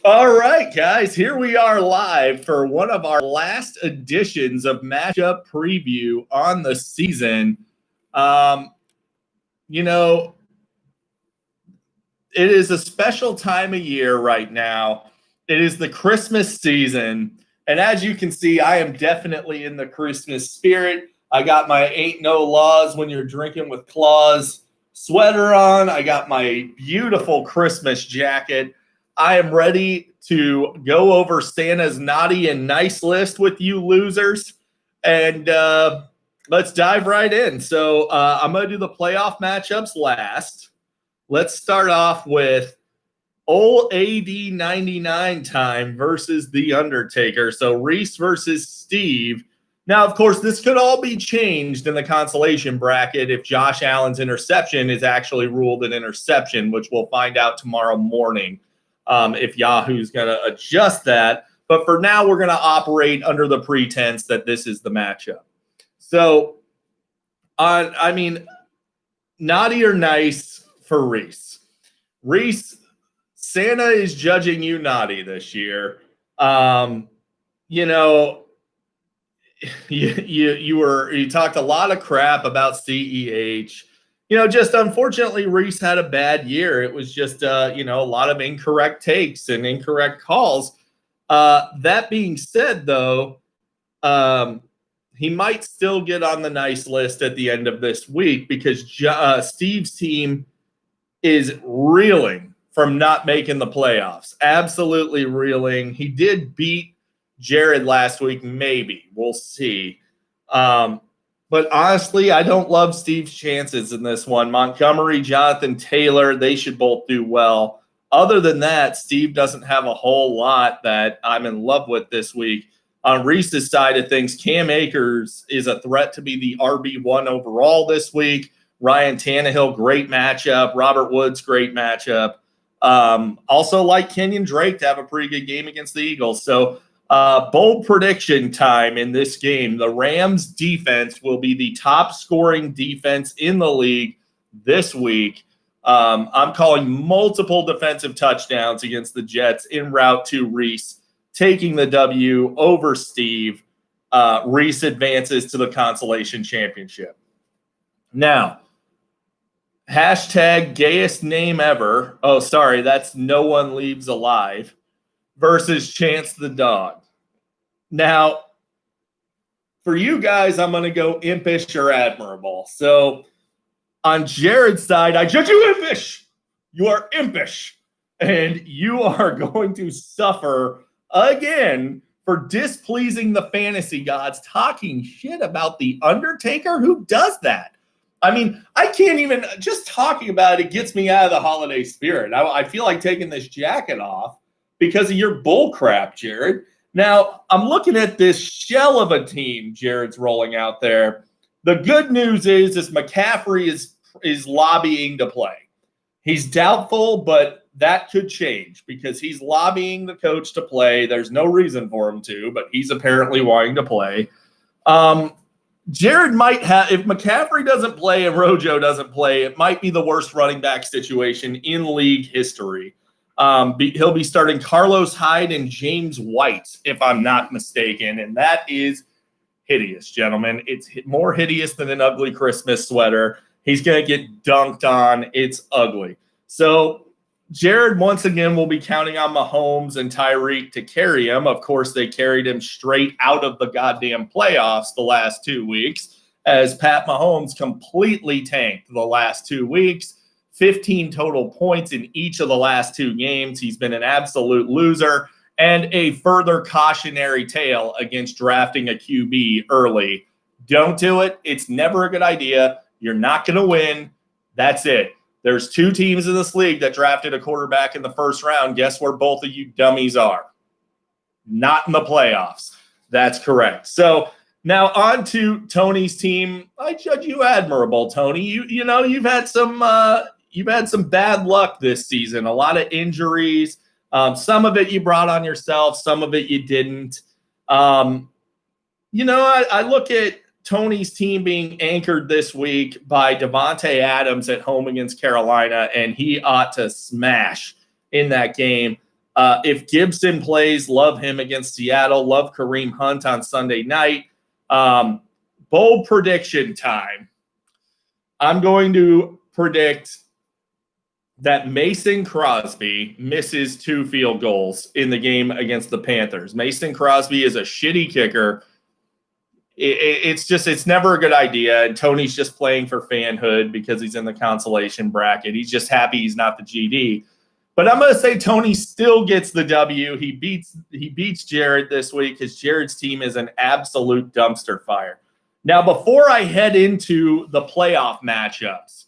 All right, guys, here we are live for one of our last editions of Matchup Preview on the season. Um, you know, it is a special time of year right now. It is the Christmas season. And as you can see, I am definitely in the Christmas spirit. I got my Ain't No Laws When You're Drinking with Claws sweater on. I got my beautiful Christmas jacket. I am ready to go over Santa's naughty and nice list with you losers. And let's dive right in. So I'm going to do the playoff matchups last. Let's start off with old AD 99 time versus The Undertaker. So Reese versus Steve. Now, of course, this could all be changed in the consolation bracket if Josh Allen's interception is actually ruled an interception, which we'll find out tomorrow morning if Yahoo's going to adjust that. But for now, we're going to operate under the pretense that this is the matchup. So, naughty or nice for Reese. Reese, Santa is judging you naughty this year. You talked a lot of crap about CEH. Just unfortunately, Reese had a bad year. It was just a lot of incorrect takes and incorrect calls. That being said, though, he might still get on the nice list at the end of this week because Steve's team is reeling from not making the playoffs. Absolutely reeling. He did beat Jared last week, maybe. We'll see. But honestly, I don't love Steve's chances in this one. Montgomery, Jonathan Taylor, they should both do well. Other than that, Steve doesn't have a whole lot that I'm in love with this week. On Reese's side of things, Cam Akers is a threat to be the RB1 overall this week. Ryan Tannehill, great matchup. Robert Woods, great matchup. Also like Kenyon Drake to have a pretty good game against the Eagles. So bold prediction time in this game. The Rams defense will be the top scoring defense in the league this week. I'm calling multiple defensive touchdowns against the Jets en route to Reese taking the W over Steve. Reese advances to the consolation championship. Now, hashtag gayest name ever. Oh, sorry, that's No One Leaves Alive versus Chance the Dog. Now, for you guys, I'm going to go impish or admirable. So on Jared's side, I judge you impish. You are impish. And you are going to suffer again for displeasing the fantasy gods, talking shit about The Undertaker. Who does that? I mean, I can't even, just talking about it gets me out of the holiday spirit. I feel like taking this jacket off because of your bull crap, Jared. Now, I'm looking at this shell of a team Jared's rolling out there. The good news is McCaffrey is lobbying to play. He's doubtful, but that could change because he's lobbying the coach to play. There's no reason for him to, but he's apparently wanting to play. Jared might have, if McCaffrey doesn't play and Rojo doesn't play, it might be the worst running back situation in league history. He'll be starting Carlos Hyde and James White, if I'm not mistaken, and that is hideous, gentlemen. It's more hideous than an ugly Christmas sweater. He's going to get dunked on. It's ugly. So Jared, once again, will be counting on Mahomes and Tyreek to carry him. Of course, they carried him straight out of the goddamn playoffs the last 2 weeks as Pat Mahomes completely tanked the last 2 weeks. 15 total points in each of the last 2 games. He's been an absolute loser. And a further cautionary tale against drafting a QB early. Don't do it. It's never a good idea. You're not going to win. That's it. There's 2 teams in this league that drafted a quarterback in the first round. Guess where both of you dummies are? Not in the playoffs. That's correct. So now on to Tony's team. I judge you admirable, Tony. You've had some bad luck this season. A lot of injuries. Some of it you brought on yourself. Some of it you didn't. I look at Tony's team being anchored this week by Devontae Adams at home against Carolina, and he ought to smash in that game. If Gibson plays, love him against Seattle. Love Kareem Hunt on Sunday night. Bold prediction time. I'm going to predict that Mason Crosby misses 2 field goals in the game against the Panthers. Mason Crosby is a shitty kicker. It's never a good idea. And Tony's just playing for fanhood because he's in the consolation bracket. He's just happy he's not the GD. But I'm going to say Tony still gets the W. He beats Jared this week because Jared's team is an absolute dumpster fire. Now, before I head into the playoff matchups,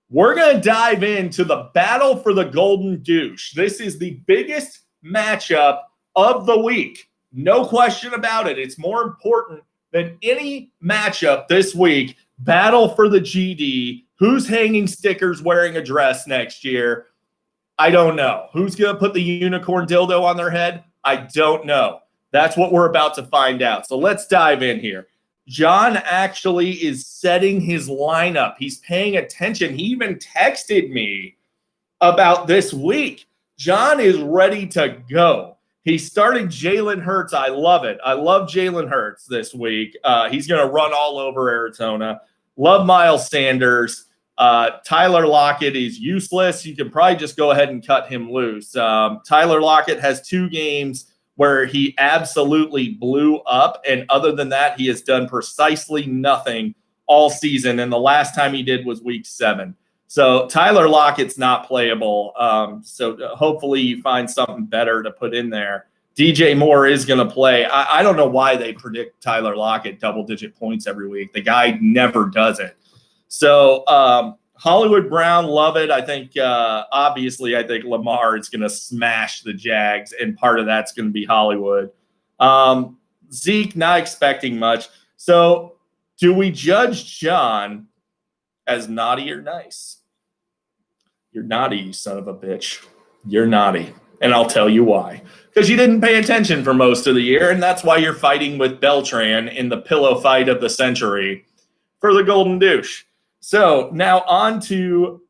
we're going to dive into the battle for the Golden Douche. This is the biggest matchup of the week. No question about it. It's more important than any matchup this week. Battle for the GD. Who's hanging stickers wearing a dress next year? I don't know. Who's going to put the unicorn dildo on their head? I don't know. That's what we're about to find out. So let's dive in here. John actually is setting his lineup. He's paying attention. He even texted me about this week. John is ready to go. He started Jalen Hurts. I love it. I love Jalen Hurts this week. He's going to run all over Arizona. Love Miles Sanders. Tyler Lockett is useless. You can probably just go ahead and cut him loose. Tyler Lockett has 2 games where he absolutely blew up. And other than that, he has done precisely nothing all season. And the last time he did was week 7. So Tyler Lockett's not playable. So hopefully you find something better to put in there. DJ Moore is going to play. I don't know why they predict Tyler Lockett double-digit points every week. The guy never does it. So Hollywood Brown, love it. I think, obviously, I think Lamar is going to smash the Jags, and part of that's going to be Hollywood. Zeke, not expecting much. So do we judge John as naughty or nice? You're naughty, you son of a bitch. You're naughty. And I'll tell you why. Because you didn't pay attention for most of the year, and that's why you're fighting with Beltran in the pillow fight of the century for the Golden Douche. So now on to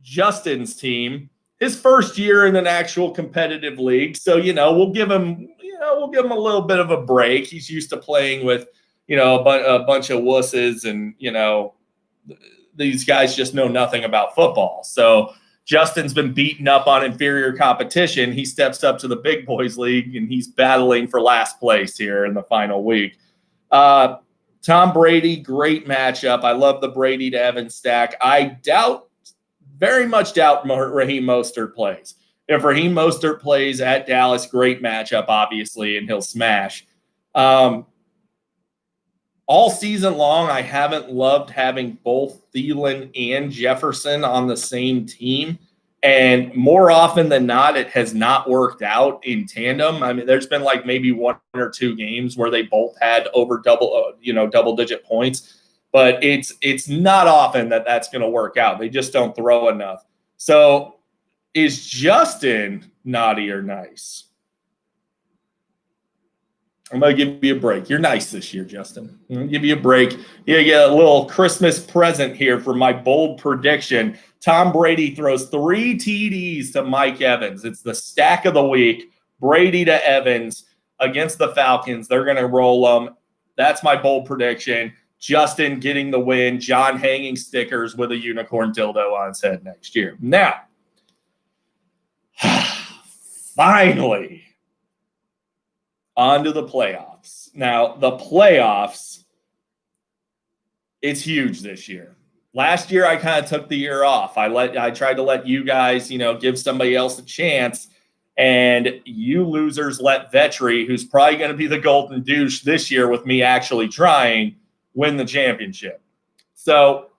Justin's team. His first year in an actual competitive league. So, we'll give him a little bit of a break. He's used to playing with, a bunch of wusses, and, these guys just know nothing about football. So Justin's been beaten up on inferior competition. He steps up to the big boys league, and he's battling for last place here in the final week. Tom Brady, great matchup. I love the Brady to Evans stack. I very much doubt Raheem Mostert plays. If Raheem Mostert plays at Dallas, great matchup, obviously, and he'll smash. All season long, I haven't loved having both Thielen and Jefferson on the same team. And more often than not, it has not worked out in tandem. I mean, there's been like maybe 1 or 2 games where they both had over double-digit points. But it's not often that that's going to work out. They just don't throw enough. So is Justin naughty or nice? I'm going to give you a break. You're nice this year, Justin. I'm going to give you a break. You get a little Christmas present here for my bold prediction. Tom Brady throws 3 TDs to Mike Evans. It's the stack of the week. Brady to Evans against the Falcons. They're going to roll them. That's my bold prediction. Justin getting the win. John hanging stickers with a unicorn dildo on his head next year. Now, finally, on to the playoffs. Now, the playoffs, it's huge this year. Last year, I kind of took the year off. I tried to let you guys, give somebody else a chance. And you losers let Vetri, who's probably going to be the Golden Douche this year with me actually trying, win the championship. So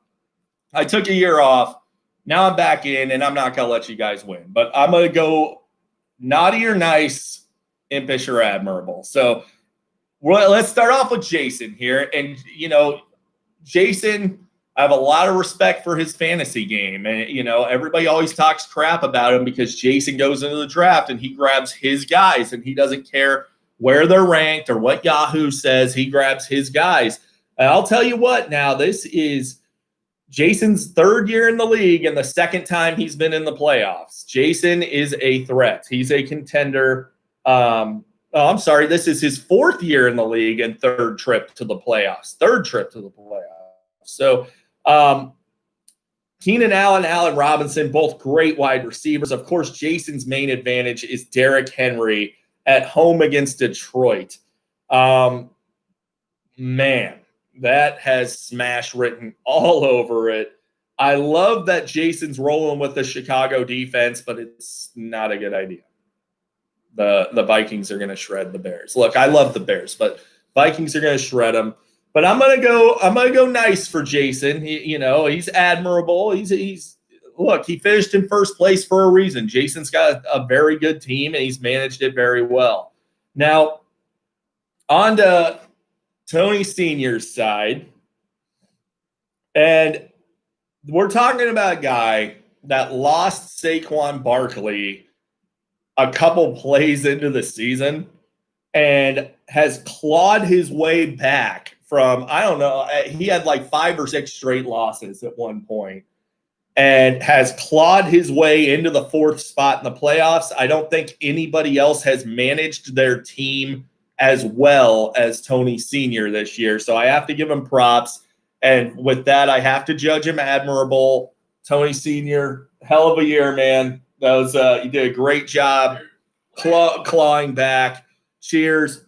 I took a year off. Now I'm back in, and I'm not going to let you guys win. But I'm going to go naughty or nice, impish or admirable. So let's start off with Jason here. And, Jason, I have a lot of respect for his fantasy game. And, everybody always talks crap about him because Jason goes into the draft and he grabs his guys and he doesn't care where they're ranked or what Yahoo says. He grabs his guys. And I'll tell you what now, this is Jason's third year in the league and the second time he's been in the playoffs. Jason is a threat. He's a contender. I'm sorry. This is his fourth year in the league and third trip to the playoffs. So Keenan Allen, Allen Robinson, both great wide receivers. Of course, Jason's main advantage is Derrick Henry at home against Detroit. Man, that has smash written all over it. I love that Jason's rolling with the Chicago defense, but it's not a good idea. The Vikings are going to shred the Bears. Look, I love the Bears, but Vikings are going to shred them. But I'm gonna go nice for Jason. He's admirable. Look, he finished in first place for a reason. Jason's got a very good team and he's managed it very well. Now, on to Tony Sr.'s side. And we're talking about a guy that lost Saquon Barkley a couple plays into the season and has clawed his way back from, I don't know, he had like 5 or 6 straight losses at one point and has clawed his way into the 4th spot in the playoffs. I don't think anybody else has managed their team as well as Tony Sr. this year. So I have to give him props. And with that, I have to judge him admirable. Tony Sr., hell of a year, man. That was you did a great job clawing back. Cheers.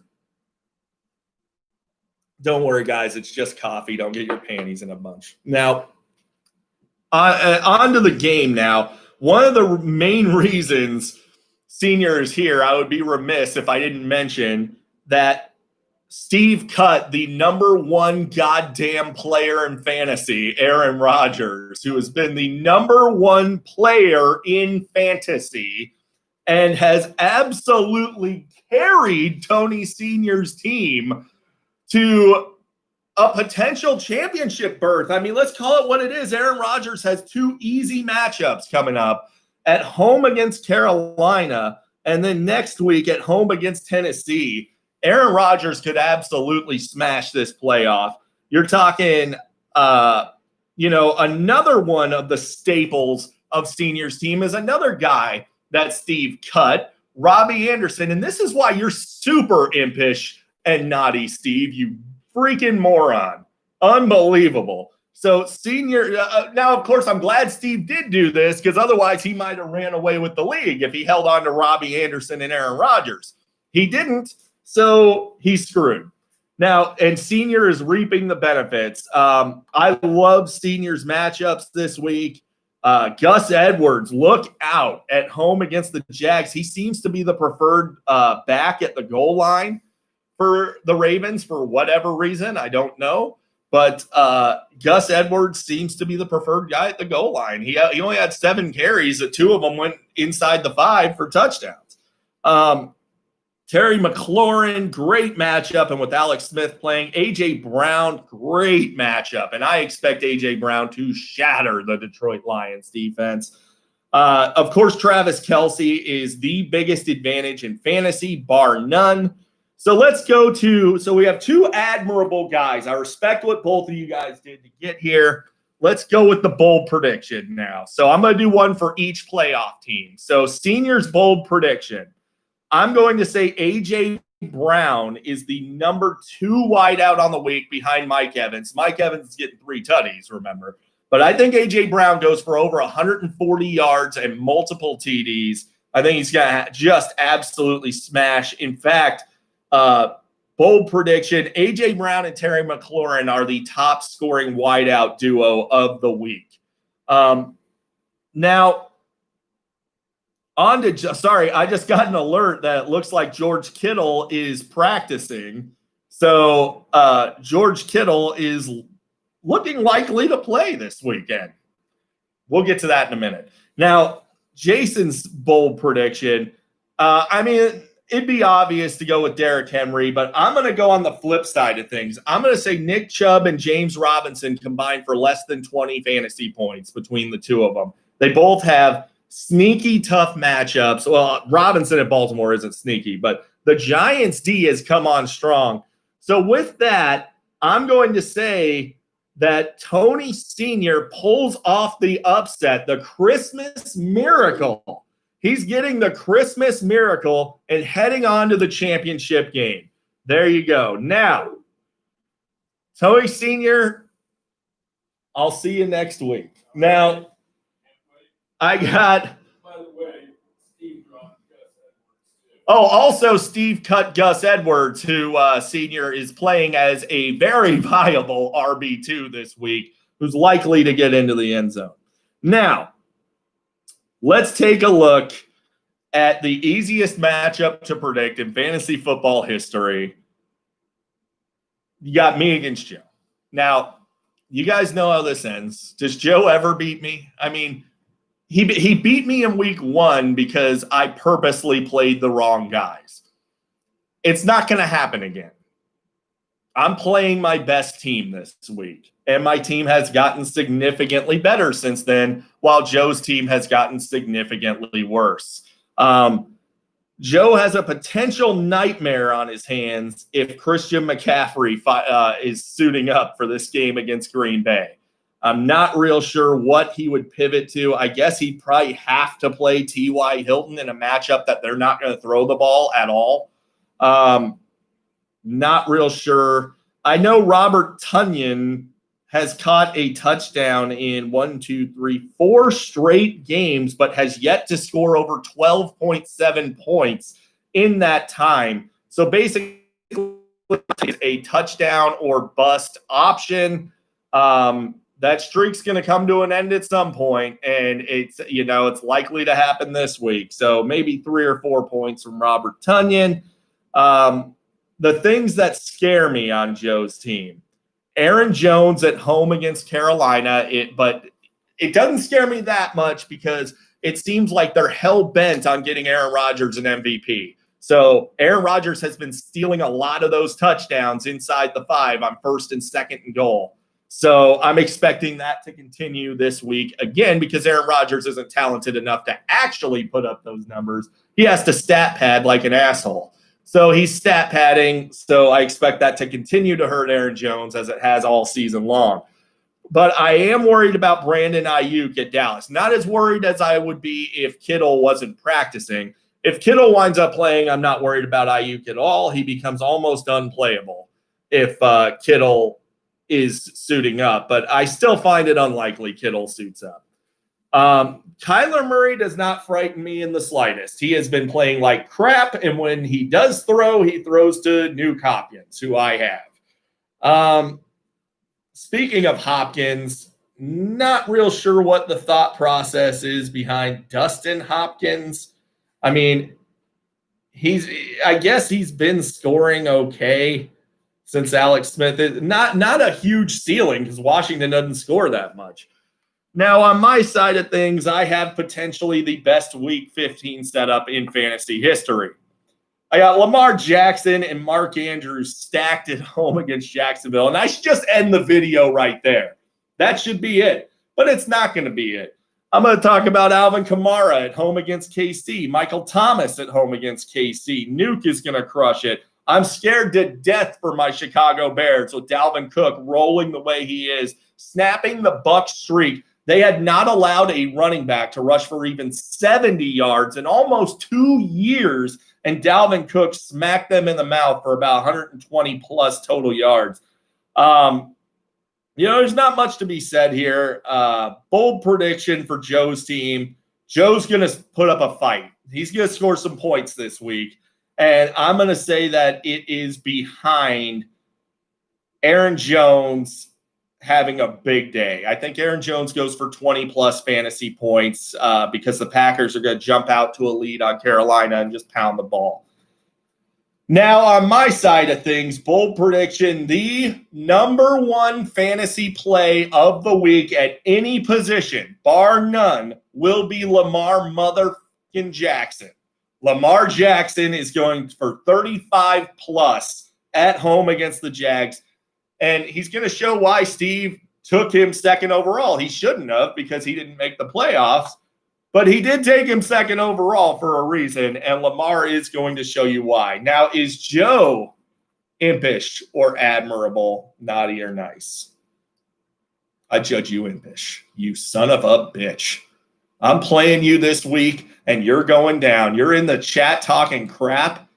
Don't worry, guys. It's just coffee. Don't get your panties in a bunch. Now, on to the game now. One of the main reasons Senior is here, I would be remiss if I didn't mention that Steve cut the number 1 goddamn player in fantasy, Aaron Rodgers, who has been the number 1 player in fantasy and has absolutely carried Tony Sr.'s team to a potential championship berth. I mean, let's call it what it is. Aaron Rodgers has 2 easy matchups coming up at home against Carolina and then next week at home against Tennessee. Aaron Rodgers could absolutely smash this playoff. You're talking, another one of the staples of Senior's team is another guy that Steve cut, Robbie Anderson. And this is why you're super impish and naughty, Steve, you freaking moron. Unbelievable. So Senior, now, of course, I'm glad Steve did do this because otherwise he might have ran away with the league if he held on to Robbie Anderson and Aaron Rodgers. He didn't. So he's screwed. Now, and Senior is reaping the benefits. I love Senior's matchups this week. Gus Edwards, look out at home against the Jags. He seems to be the preferred back at the goal line for the Ravens for whatever reason. I don't know. But Gus Edwards seems to be the preferred guy at the goal line. He only had 7 carries. 2 of them went inside the 5 for touchdowns. Terry McLaurin, great matchup. And with Alex Smith playing, A.J. Brown, great matchup. And I expect A.J. Brown to shatter the Detroit Lions defense. Of course, Travis Kelce is the biggest advantage in fantasy, bar none. So let's go to – so we have 2 admirable guys. I respect what both of you guys did to get here. Let's go with the bold prediction now. So I'm going to do one for each playoff team. So Senior's bold prediction. I'm going to say A.J. Brown is the number 2 wideout on the week behind Mike Evans. Mike Evans is getting 3 tutties, remember. But I think A.J. Brown goes for over 140 yards and multiple TDs. I think he's going to just absolutely smash. In fact, bold prediction, A.J. Brown and Terry McLaurin are the top scoring wideout duo of the week. Now, I just got an alert that it looks like George Kittle is practicing. So George Kittle is looking likely to play this weekend. We'll get to that in a minute. Now, Jason's bold prediction, it'd be obvious to go with Derrick Henry, but I'm going to go on the flip side of things. I'm going to say Nick Chubb and James Robinson combined for less than 20 fantasy points between the 2 of them. They both have sneaky tough matchups. Well, Robinson at Baltimore isn't sneaky, but the Giants D has come on strong. So with that, I'm going to say that Tony Sr. pulls off the upset, the Christmas miracle. He's getting the Christmas miracle and heading on to the championship game. There you go. Now, Tony Sr., I'll see you next week. Now, I got... By the way, Steve dropped Gus Edwards, too. Oh, also Steve cut Gus Edwards, who senior is playing as a very viable RB2 this week, who's likely to get into the end zone. Now, let's take a look at the easiest matchup to predict in fantasy football history. You got me against Joe. Now, you guys know how this ends. Does Joe ever beat me? I mean, he beat me in week 1 because I purposely played the wrong guys. It's not going to happen again. I'm playing my best team this week, and my team has gotten significantly better since then, while Joe's team has gotten significantly worse. Joe has a potential nightmare on his hands if Christian McCaffrey is suiting up for this game against Green Bay. I'm not real sure what he would pivot to. I guess he'd probably have to play T.Y. Hilton in a matchup that they're not going to throw the ball at all. Not real sure. I know Robert Tonyan has caught a touchdown in 4 straight games, but has yet to score over 12.7 points in that time. So basically, it's a touchdown or bust option. That streak's going to come to an end at some point, and it's likely to happen this week. So maybe 3 or 4 points from Robert Tonyan. The things that scare me on Joe's team: Aaron Jones at home against Carolina. But it doesn't scare me that much because it seems like they're hell-bent on getting Aaron Rodgers an MVP. So Aaron Rodgers has been stealing a lot of those touchdowns inside the 5 on 1st and 2nd and goal. So I'm expecting that to continue this week again because Aaron Rodgers isn't talented enough to actually put up those numbers. He has to stat pad like an asshole. So he's stat padding, so I expect that to continue to hurt Aaron Jones as it has all season long. But I am worried about Brandon Ayuk at Dallas. Not as worried as I would be if Kittle wasn't practicing. If Kittle winds up playing, I'm not worried about Ayuk at all. He becomes almost unplayable if Kittle is suiting up. But I still find it unlikely Kittle suits up. Kyler Murray does not frighten me in the slightest. He has been playing like crap, and when he does throw, he throws to Nuke Hopkins, who I have. Speaking of Hopkins, not real sure what the thought process is behind Dustin Hopkins. I mean, I guess he's been scoring okay since Alex Smith. Not a huge ceiling because Washington doesn't score that much. Now, on my side of things, I have potentially the best Week 15 setup in fantasy history. I got Lamar Jackson and Mark Andrews stacked at home against Jacksonville, and I should just end the video right there. That should be it, but it's not going to be it. I'm going to talk about Alvin Kamara at home against KC, Michael Thomas at home against KC. Nuke is going to crush it. I'm scared to death for my Chicago Bears with Dalvin Cook rolling the way he is, snapping the Bucs streak. They had not allowed a running back to rush for even 70 yards in almost 2 years, and Dalvin Cook smacked them in the mouth for about 120-plus total yards. There's not much to be said here. Bold prediction for Joe's team. Joe's going to put up a fight. He's going to score some points this week, and I'm going to say that it is behind Aaron Jones having a big day. I think Aaron Jones goes for 20-plus fantasy points because the Packers are going to jump out to a lead on Carolina and just pound the ball. Now, on my side of things, bold prediction, the number 1 fantasy play of the week at any position, bar none, will be Lamar motherfucking Jackson. Lamar Jackson is going for 35-plus at home against the Jags. And he's going to show why Steve took him 2nd overall. He shouldn't have because he didn't make the playoffs. But he did take him 2nd overall for a reason. And Lamar is going to show you why. Now, is Joe impish or admirable, naughty or nice? I judge you impish. You son of a bitch. I'm playing you this week, and you're going down. You're in the chat talking crap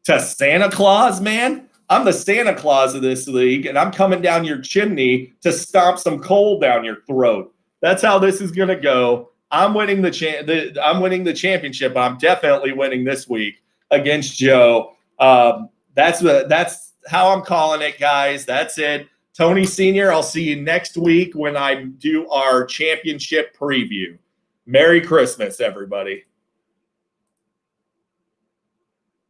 to Santa Claus, man. I'm the Santa Claus of this league, and I'm coming down your chimney to stomp some coal down your throat. That's how this is going to go. I'm winning I'm winning the championship. I'm definitely winning this week against Joe. That's how I'm calling it, guys. That's it. Tony Sr., I'll see you next week when I do our championship preview. Merry Christmas, everybody.